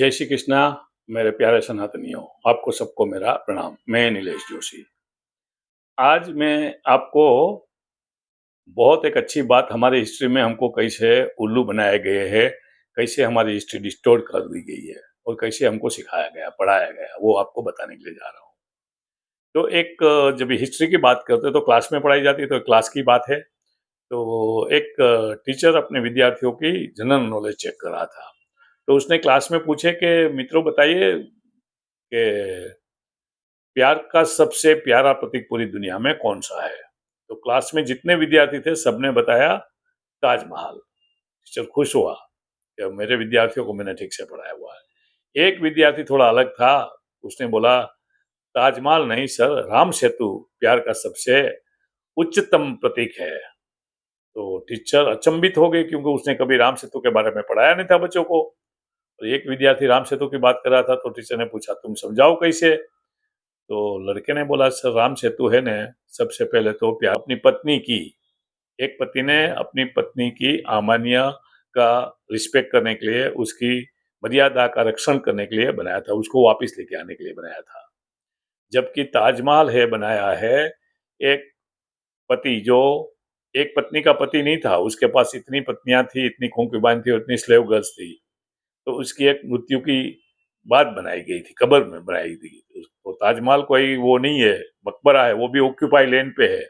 जय श्री कृष्णा। मेरे प्यारे सनातनियों, आपको सबको मेरा प्रणाम। मैं नीलेश जोशी। आज मैं आपको बहुत एक अच्छी बात, हमारी हिस्ट्री में हमको कैसे उल्लू बनाए गए हैं, कैसे हमारी हिस्ट्री डिस्टोर्ट कर दी गई है और कैसे हमको सिखाया गया, पढ़ाया गया, वो आपको बताने के लिए जा रहा हूँ। तो एक जब हिस्ट्री की बात करते हैं तो क्लास में पढ़ाई जाती है, तो क्लास की बात है। तो एक टीचर अपने विद्यार्थियों की जनरल नॉलेज चेक कर रहा था। तो उसने क्लास में पूछे कि मित्रों बताइए कि प्यार का सबसे प्यारा प्रतीक पूरी दुनिया में कौन सा है। तो क्लास में जितने विद्यार्थी थे सबने बताया ताजमहल। टीचर खुश हुआ कि मेरे विद्यार्थियों को मैंने ठीक से पढ़ाया हुआ है। एक विद्यार्थी थोड़ा अलग था, उसने बोला ताजमहल नहीं सर, राम सेतु प्यार का सबसे उच्चतम प्रतीक है। तो टीचर अचंभित हो गए क्योंकि उसने कभी राम सेतु के बारे में पढ़ाया नहीं था बच्चों को। और एक विद्यार्थी राम सेतु की बात कर रहा था, तो टीचर ने पूछा तुम समझाओ कैसे। तो लड़के ने बोला सर राम सेतु है न, सबसे पहले तो प्यार अपनी पत्नी की, एक पति ने अपनी पत्नी की अमान्य का रिस्पेक्ट करने के लिए, उसकी मर्यादा का रक्षण करने के लिए बनाया था, उसको वापस लेके आने के लिए बनाया था। जबकि ताजमहल है बनाया है एक पति जो एक पत्नी का पति नहीं था, उसके पास इतनी पत्नियां थी, इतनी concubine थी और इतनी स्लेव गर्ल्स थी। तो उसकी एक मृत्यु की बात बनाई गई थी, कब्र में बनाई थी। तो ताजमहल कोई वो नहीं है, मकबरा है, वो भी ऑक्यूपाई लैंड पे है।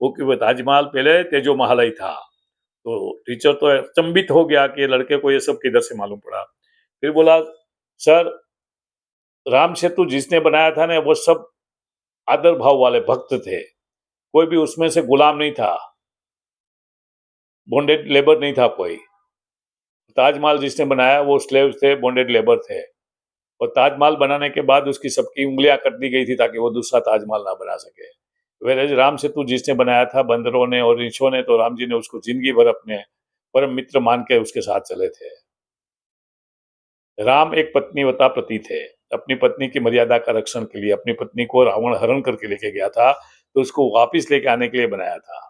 वो ताजमहल पहले तेजो महल ही था। तो टीचर तो अचंभित हो गया कि लड़के को ये सब किधर से मालूम पड़ा। फिर बोला सर राम सेतु जिसने बनाया था ना, वो सब आदर भाव वाले भक्त थे, कोई भी उसमें से गुलाम नहीं था, बॉन्डेड लेबर नहीं था कोई। ताजमहल जिसने बनाया वो स्लेव थे, बॉन्डेड लेबर थे। और ताजमहल बनाने के बाद उसकी सबकी उंगलियां कट दी गई थी ताकि वो दूसरा ताजमहल ना बना सके। वेरएज राम सेतु जिसने बनाया था बंदरों ने और ऋषियों ने, तो राम जी ने उसको जिंदगी भर अपने परम मित्र मान के उसके साथ चले थे। राम एक पत्नीवता प्रति थे, अपनी पत्नी की मर्यादा का रक्षण के लिए अपनी पत्नी को रावण हरण करके लेके गया था, तो उसको वापिस लेके आने के लिए बनाया था।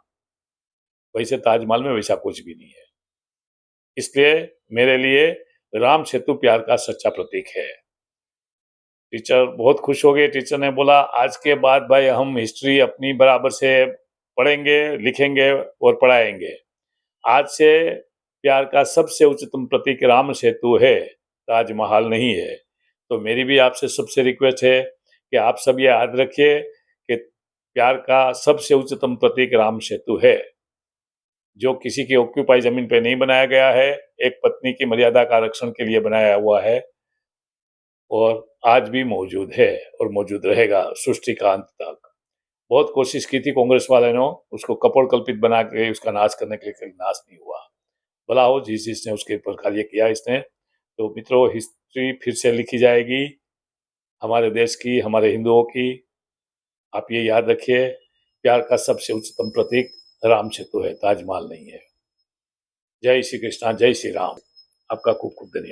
वैसे ताजमहल में वैसा कुछ भी नहीं है। इसलिए मेरे लिए राम सेतु प्यार का सच्चा प्रतीक है। टीचर बहुत खुश हो गए। टीचर ने बोला आज के बाद भाई हम हिस्ट्री अपनी बराबर से पढ़ेंगे, लिखेंगे और पढ़ाएंगे। आज से प्यार का सबसे उच्चतम प्रतीक राम सेतु है, ताजमहल नहीं है। तो मेरी भी आपसे सबसे रिक्वेस्ट है कि आप सब ये याद रखिए कि प्यार का सबसे उच्चतम प्रतीक राम सेतु है, जो किसी की ऑक्यूपाई जमीन पे नहीं बनाया गया है, एक पत्नी की मर्यादा का रक्षण के लिए बनाया हुआ है और आज भी मौजूद है और मौजूद रहेगा सृष्टि का अंत तक। बहुत कोशिश की थी कांग्रेस वाले ने उसको कपोल कल्पित बना के उसका नाश करने के लिए, कहीं नाश नहीं हुआ। भला हो जिसने उसके ऊपर कार्य किया इसने। तो मित्रों हिस्ट्री फिर से लिखी जाएगी हमारे देश की, हमारे हिंदुओं की। आप ये याद रखिए प्यार का सबसे उच्चतम प्रतीक राम सेतु है, ताजमहल नहीं है। जय श्री कृष्णा, जय श्री राम। आपका खूब खूब धन्यवाद।